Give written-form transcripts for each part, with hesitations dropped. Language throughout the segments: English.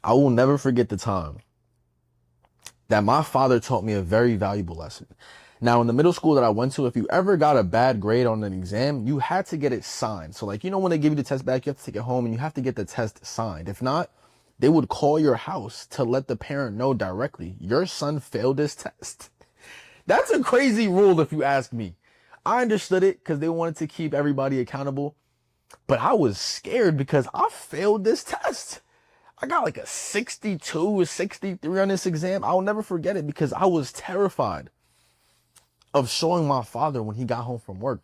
I will never forget the time that my father taught me a very valuable lesson. Now, in the middle school that I went to, if you ever got a bad grade on an exam, you had to get it signed. So like, when they give you the test back, you have to take it home and you have to get the test signed. If not, they would call your house to let the parent know directly, your son failed this test. That's a crazy rule if you ask me. I understood it because they wanted to keep everybody accountable, but I was scared because I failed this test. I got like a 62 or 63 on this exam. I'll never forget it because I was terrified of showing my father when he got home from work.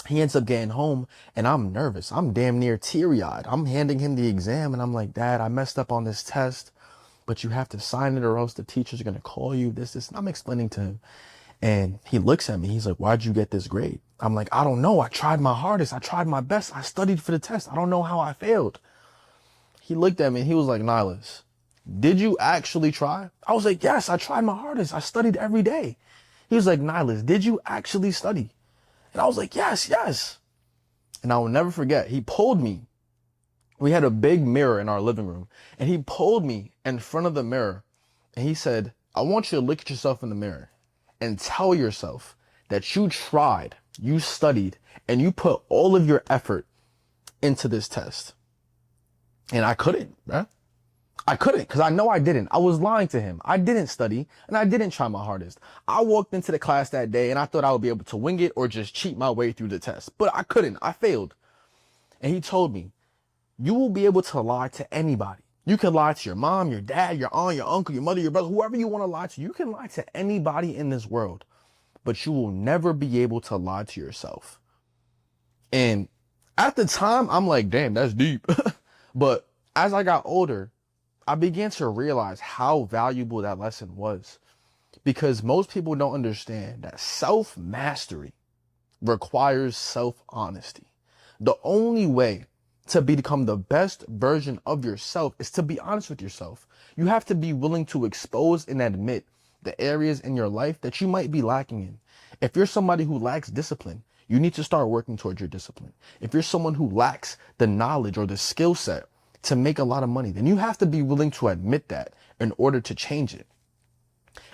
He ends up getting home and I'm nervous. I'm damn near teary-eyed. I'm handing him the exam and I'm like, Dad, I messed up on this test, but you have to sign it or else the teacher's going to call you, this. And I'm explaining to him. And he looks at me. He's like, why'd you get this grade? I'm like, I don't know. I tried my hardest. I tried my best. I studied for the test. I don't know how I failed. He looked at me and he was like, Nilus, did you actually try? I was like, yes, I tried my hardest. I studied every day. He was like, Nilus, did you actually study? And I was like, yes, yes. And I will never forget, he pulled me. We had a big mirror in our living room and he pulled me in front of the mirror and he said, I want you to look at yourself in the mirror and tell yourself that you tried, you studied, and you put all of your effort into this test. And I couldn't, man. I couldn't because I know I didn't. I was lying to him. I didn't study and I didn't try my hardest. I walked into the class that day and I thought I would be able to wing it or just cheat my way through the test, but I couldn't. I failed. And he told me, you will be able to lie to anybody. You can lie to your mom, your dad, your aunt, your uncle, your mother, your brother, whoever you want to lie to. You can lie to anybody in this world, but you will never be able to lie to yourself. And at the time, I'm like, damn, that's deep. But as I got older, I began to realize how valuable that lesson was because most people don't understand that self-mastery requires self-honesty. The only way to become the best version of yourself is to be honest with yourself. You have to be willing to expose and admit the areas in your life that you might be lacking in. If you're somebody who lacks discipline, you need to start working towards your discipline. If you're someone who lacks the knowledge or the skill set to make a lot of money, then you have to be willing to admit that in order to change it.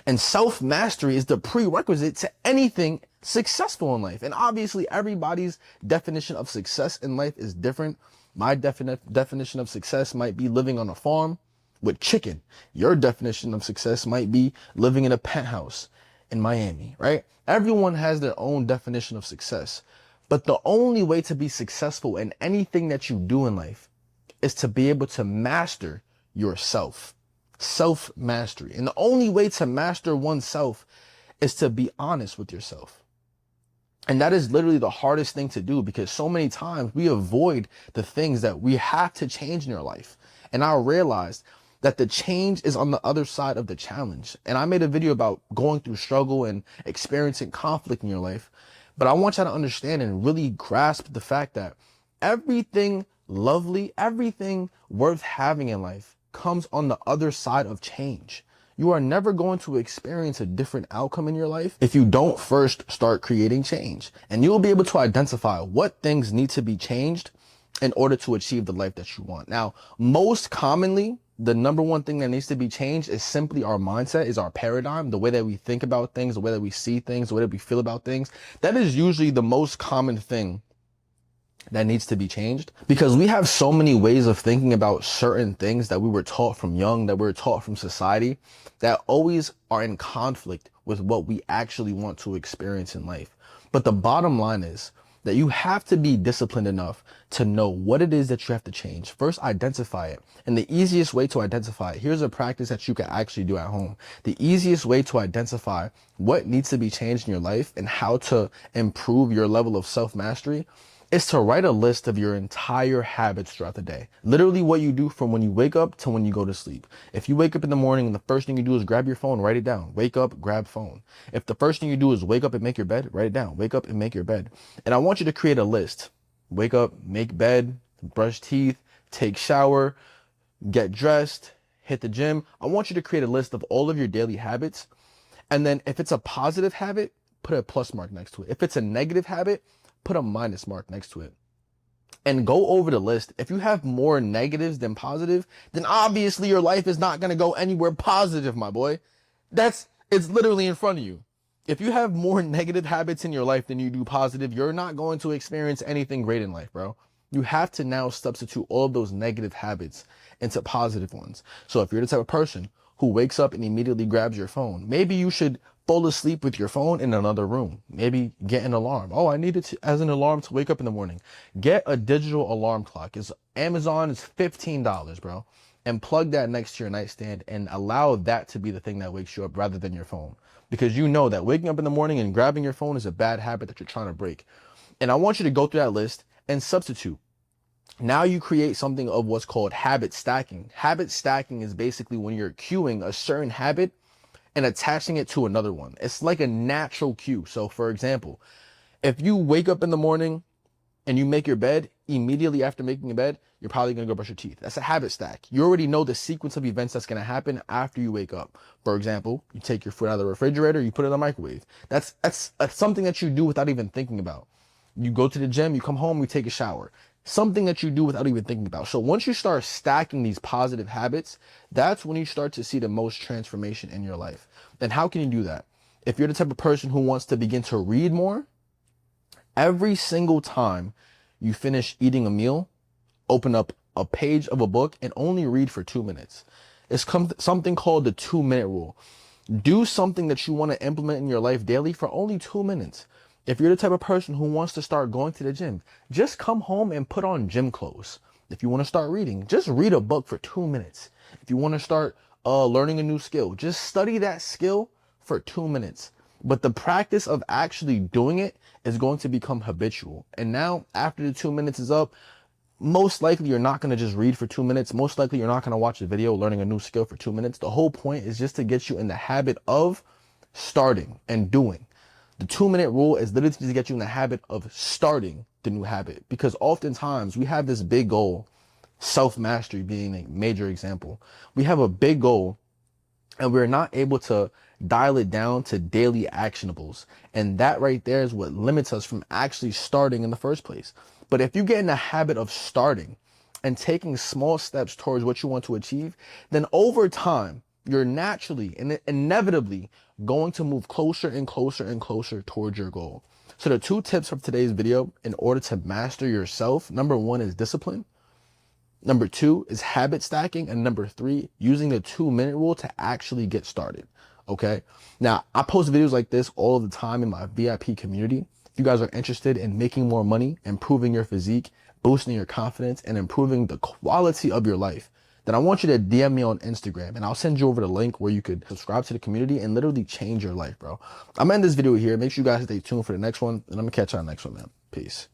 And self-mastery is the prerequisite to anything successful in life. And obviously everybody's definition of success in life is different. My definition of success might be living on a farm with chicken. Your definition of success might be living in a penthouse in Miami, right? Everyone has their own definition of success. But the only way to be successful in anything that you do in life is to be able to master yourself. Self-mastery. And the only way to master oneself is to be honest with yourself. And that is literally the hardest thing to do because so many times we avoid the things that we have to change in your life. And I realized that the change is on the other side of the challenge. And I made a video about going through struggle and experiencing conflict in your life. But I want you to understand and really grasp the fact that everything lovely, everything worth having in life comes on the other side of change. You are never going to experience a different outcome in your life if you don't first start creating change. And you'll be able to identify what things need to be changed in order to achieve the life that you want. Now, most commonly, the number one thing that needs to be changed is simply our mindset, is our paradigm, the way that we think about things, the way that we see things, the way that we feel about things. That is usually the most common thing that needs to be changed because we have so many ways of thinking about certain things that we were taught from young, that we were taught from society, that always are in conflict with what we actually want to experience in life. But the bottom line is that you have to be disciplined enough to know what it is that you have to change. First, identify it. And the easiest way to identify it, here's a practice that you can actually do at home. The easiest way to identify what needs to be changed in your life and how to improve your level of self-mastery is to write a list of your entire habits throughout the day. Literally what you do from when you wake up to when you go to sleep. If you wake up in the morning and the first thing you do is grab your phone, write it down. Wake up, grab phone. If the first thing you do is wake up and make your bed, write it down. Wake up and make your bed. And I want you to create a list. Wake up, make bed, brush teeth, take shower, get dressed, hit the gym. I want you to create a list of all of your daily habits. And then if it's a positive habit, put a plus mark next to it. If it's a negative habit, put a minus mark next to it. and go over the list. If you have more negatives than positive, then obviously your life is not going to go anywhere positive, my boy. It's literally in front of you. If you have more negative habits in your life than you do positive, you're not going to experience anything great in life, bro. You have to now substitute all of those negative habits into positive ones. So if you're the type of person who wakes up and immediately grabs your phone, maybe you should fall asleep with your phone in another room. Maybe get an alarm. Oh, I need it as an alarm to wake up in the morning. Get a digital alarm clock. Amazon is $15, bro. And plug that next to your nightstand and allow that to be the thing that wakes you up rather than your phone. Because you know that waking up in the morning and grabbing your phone is a bad habit that you're trying to break. And I want you to go through that list and substitute. Now you create something of what's called habit stacking. Habit stacking is basically when you're queuing a certain habit and attaching it to another one. It's like a natural cue. So for example, if you wake up in the morning and you make your bed, immediately after making your bed, you're probably going to go brush your teeth. That's a habit stack. You already know the sequence of events that's going to happen after you wake up. For example, you take your food out of the refrigerator, you put it in the microwave. That's something that you do without even thinking about. You go to the gym, you come home, you take a shower. Something that you do without even thinking about. So once you start stacking these positive habits, that's when you start to see the most transformation in your life. And how can you do that? If you're the type of person who wants to begin to read more, every single time you finish eating a meal, open up a page of a book and only read for 2 minutes. It's something called the 2-minute rule. Do something that you want to implement in your life daily for only 2 minutes. If you're the type of person who wants to start going to the gym, just come home and put on gym clothes. If you want to start reading, just read a book for 2 minutes. If you want to start learning a new skill, just study that skill for 2 minutes. But the practice of actually doing it is going to become habitual. And now after the 2 minutes is up, most likely you're not going to just read for 2 minutes. Most likely you're not going to watch a video learning a new skill for 2 minutes. The whole point is just to get you in the habit of starting and doing. The 2-minute rule is literally to get you in the habit of starting the new habit. Because oftentimes we have this big goal, self-mastery being a major example. We have a big goal and we're not able to dial it down to daily actionables. And that right there is what limits us from actually starting in the first place. But if you get in the habit of starting and taking small steps towards what you want to achieve, then over time, you're naturally and inevitably going to move closer and closer and closer towards your goal. So the 2 tips from today's video in order to master yourself, number 1 is discipline. Number 2 is habit stacking. And number 3, using the 2-minute rule to actually get started. Okay. Now I post videos like this all the time in my VIP community. If you guys are interested in making more money, improving your physique, boosting your confidence, and improving the quality of your life, then I want you to DM me on Instagram and I'll send you over the link where you could subscribe to the community and literally change your life, bro. I'm gonna end this video here. Make sure you guys stay tuned for the next one, and I'm gonna catch you on the next one, man. Peace.